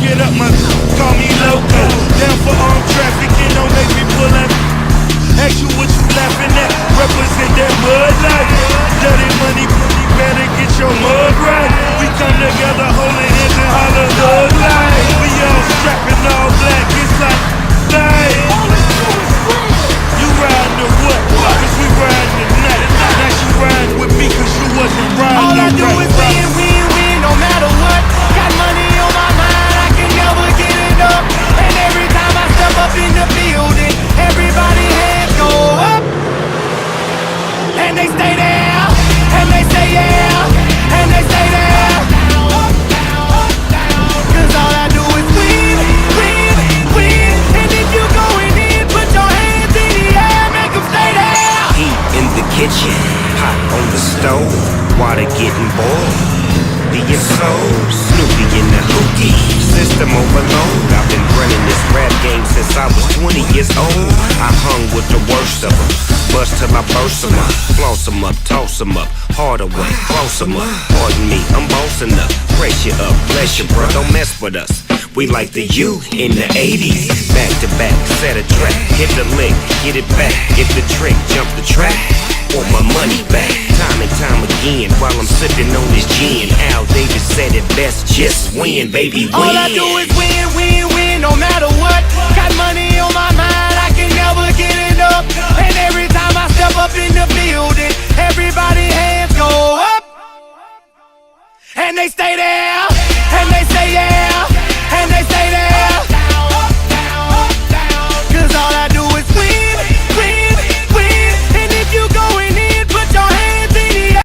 get up, my call me loco. Down for armed trafficking, don't make me pull up. Ask you what you laughing at, represent that mud life. Dirty money, better get your mud right. We come together, holding hands and holler thug life. We all strapping all black, it's like life. You riding or what? Cause we riding tonight. Now you riding with me cause you wasn't riding. All I do is win, win, win, no matter what. Got money on my mind, I can never get it up. And every time I step up in the building, everybody hands go up. And they stay there, and they say yeah, and they stay there. Cause all I do is win, win, win. And if you going in, put your hands in the air, make them stay there. Heat in the kitchen, hot on the stove, water getting boiled. Being sold, Snoopy in the hookie, system overload. I've been running this rap game since I was 20 years old. I hung with the worst of them, bust till I burst them up, floss them up, toss them up, harder way, close them up. Pardon me, I'm bossing up, brace you up, bless you, bro, don't mess with us. We like the U in the 80s, back to back, set a track, hit the lick, get it back, get the trick, jump the track. Want my money back, time and time again, while I'm sipping on this gin. Al Davis said it best, just win, baby, win. All I do is win, win, win, no matter what.